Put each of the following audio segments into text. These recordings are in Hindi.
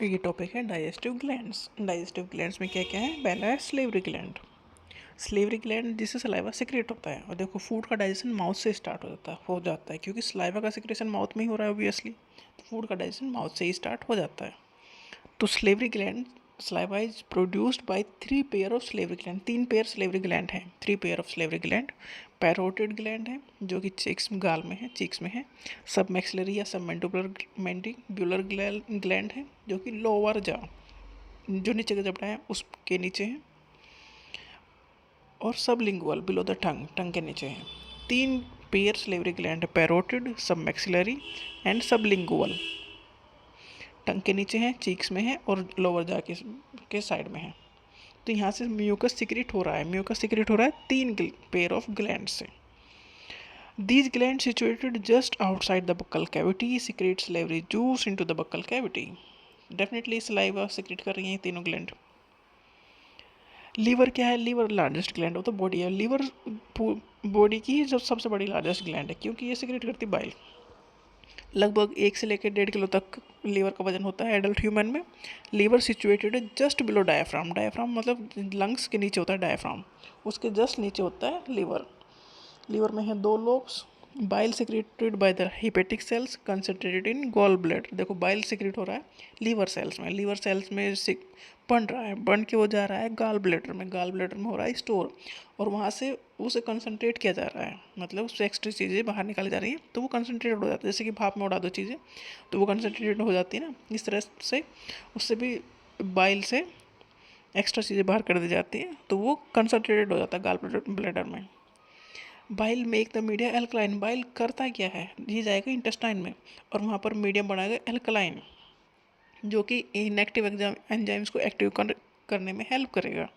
ये टॉपिक है डाइजेस्टिव ग्लैंड्स। डाइजेस्टिव ग्लैंड्स में क्या क्या है? पहला है स्लेवरी ग्लैंड। स्लेवरी ग्लैंड जिससे सलाइवा सिक्रेट होता है। और देखो फूड का डाइजेशन माउथ से स्टार्ट हो जाता है क्योंकि सलाइवा का सिक्रेशन माउथ में ही हो रहा है ऑब्वियसली, तो फूड का डाइजेशन माउथ से ही स्टार्ट हो जाता है। तो salivary gland saliva is produced by 3 pair of salivary gland. 3 pair salivary gland हैं। 3 pair of salivary gland. Parotid gland है जो कि चीक्स गाल में है, चीक्स में है। सब मैक्सिलरी या सब मैंडिब्युलर ग्लैंड है जो कि लोअर जा, जो नीचे का जबड़ा है उसके नीचे है। और सब लिंगुअल बिलो द टंग, टंग के नीचे है। 3 पेयर स्लेवरी ग्लैंड है, पैरोटिड, सब मैक्सिलरी एंड सब लिंगुअल। टंग के नीचे है, चीक्स में है और लोअर जा के साइड में है। तो यहाँ से म्यूकस सिक्रेट हो रहा है। म्यूकस सिक्रेट हो रहा है 3 पेयर ऑफ ग्लैंड से। These glands situated just outside the buccal cavity secrete salivary juice into the buccal cavity. Definitely saliva secrete कर रही हैं ये तीनों ग्लैंड। लीवर क्या है? लीवर लार्जेस्ट ग्लैंड हो तो बॉडी है। लीवर बॉडी की जो सबसे बड़ी लार्जेस्ट ग्लैंड है क्योंकि ये सिक्रेट करती बाइल। लगभग 1 से लेकर 1.5 किलो तक लीवर का वजन होता है एडल्ट ह्यूमन में। लीवर सिचुएटेड है जस्ट बिलो डायफ्राम। डायफ्राम मतलब लंग्स के नीचे होता है डायफ्राम, उसके जस्ट नीचे होता है लीवर। लीवर में है 2 lobes. Bile secreted by the hepatic cells concentrated in gall bladder. देखो बाइल सिक्रेट हो रहा है लीवर सेल्स में। लीवर सेल्स में बन रहा है, बन के वो जा रहा है गाल ब्लैडर में। गाल ब्लैडर में हो रहा है स्टोर और वहाँ से उसे कंसंट्रेट किया जा रहा है, मतलब उससे एक्स्ट्रा चीज़ें बाहर निकाली जा रही है तो वो कंसंट्रेटेड हो जाता है। जैसे कि भाप में उड़ा दो चीज़ें तो वो कंसंट्रेटेड हो जाती है ना, इस तरह से उससे भी बाइल से एक्स्ट्रा चीज़ें बाहर कर दी जाती है तो वो कंसंट्रेटेड हो जाता है गाल ब्लैडर में। Bile make the media alkaline. Bile करता क्या है? ये जाएगा इंटेस्टाइन में और वहाँ पर मीडियम बनाएगा एल्कलाइन, जो कि इनएक्टिव एंजाइम्स को एक्टिव करने में हेल्प करेगा।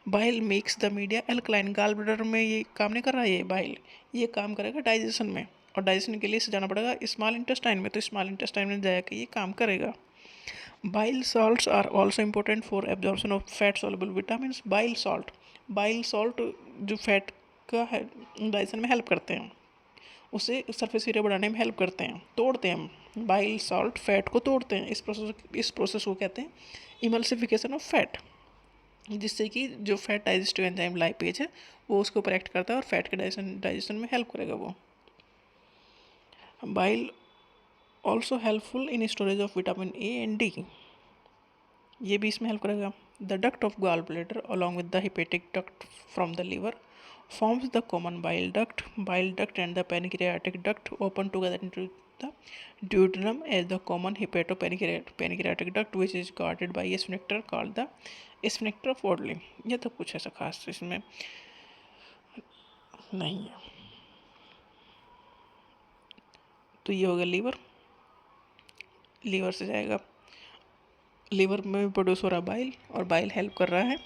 Bile makes the media alkaline. Gall bladder में ये काम नहीं कर रहा है ये बाइल, ये काम करेगा डाइजेशन में। और डाइजेशन के लिए इसे जाना पड़ेगा स्मॉल इंटेस्टाइन में, तो स्मॉल इंटेस्टाइन में जाकर ये काम करेगा। Bile salts are also important for absorption of fat soluble vitamin. Bile salt जो फैट का है डाइजेशन में हेल्प करते हैं, उसे सरफेस एरिया बढ़ाने में हेल्प करते हैं, तोड़ते हैं। बाइल सॉल्ट फैट को तोड़ते हैं। इस प्रोसेस को कहते हैं इमल्सिफिकेशन ऑफ फैट, जिससे कि जो फैट डाइजेस्टिव एंजाइम लाइपेज है वो उसको ऊपर एक्ट करता है और फैट के डाइजेशन में हेल्प करेगा वो। Bile also helpful in storage of vitamin A and D, ये भी इसमें हेल्प करेगा। The duct of gall bladder along with the hepatic duct from the liver forms the common bile duct. Bile duct and the pancreatic duct open together into the duodenum as the common hepatopancreatic duct, which is guarded by a sphincter called the sphincter of Odle. ये तो कुछ ऐसा खास इसमें नहीं है। तो ये हो गया लीवर। लीवर से जाएगा, लीवर में प्रोड्यूस हो रहा बाइल और बाइल हेल्प कर रहा है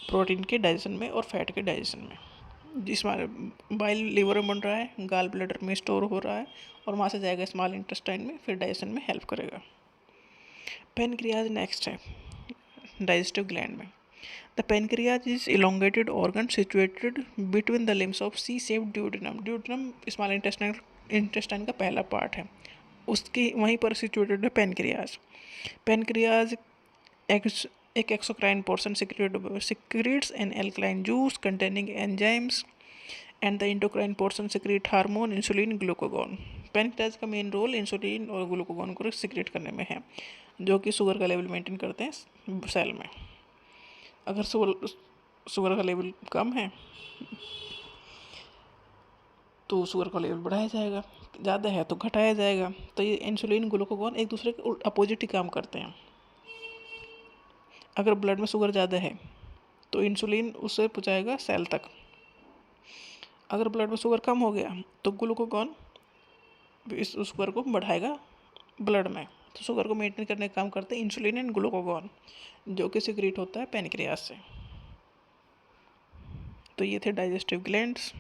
प्रोटीन के डाइजेशन में और फैट के डाइजेशन में। जिसमें बाइल लीवर में बन रहा है, गाल ब्लैडर में स्टोर हो रहा है और वहाँ से जाएगा स्मॉल इंटेस्टाइन में, फिर डाइजेशन में हेल्प करेगा। पेनक्रियाज नेक्स्ट है डाइजेस्टिव ग्लैंड में। The pancreas is elongated organ situated between the limbs of C shaped duodenum. Duodenum small intestine का पहला पार्ट है, उसके वहीं पर सिचुएटेड है पेनक्रियाज। पेनक्रियाज एक exocrine portion secretes an alkaline juice containing enzymes and the endocrine portion secrete hormone insulin glucagon. Pancreas का मेन रोल इंसुलिन और ग्लूकागॉन को सिक्रेट करने में है, जो कि शुगर का लेवल मेंटेन करते हैं सेल में। अगर शुगर का लेवल कम है तो शुगर का लेवल बढ़ाया जाएगा, ज़्यादा है तो घटाया जाएगा। तो ये इंसुलिन ग्लूकागॉन एक दूसरे के अपोजिट ही काम करते हैं। अगर ब्लड में शुगर ज़्यादा है तो इंसुलिन उसे पहुँचाएगा सेल तक। अगर ब्लड में शुगर कम हो गया तो ग्लूकागॉन इस शुगर को बढ़ाएगा ब्लड में। तो शुगर को मेंटेन करने का काम करते हैं इंसुलिन एंड ग्लूकागॉन, जो कि सिक्रेट होता है पेनक्रियाज से। तो ये थे डाइजेस्टिव ग्लैंड्स।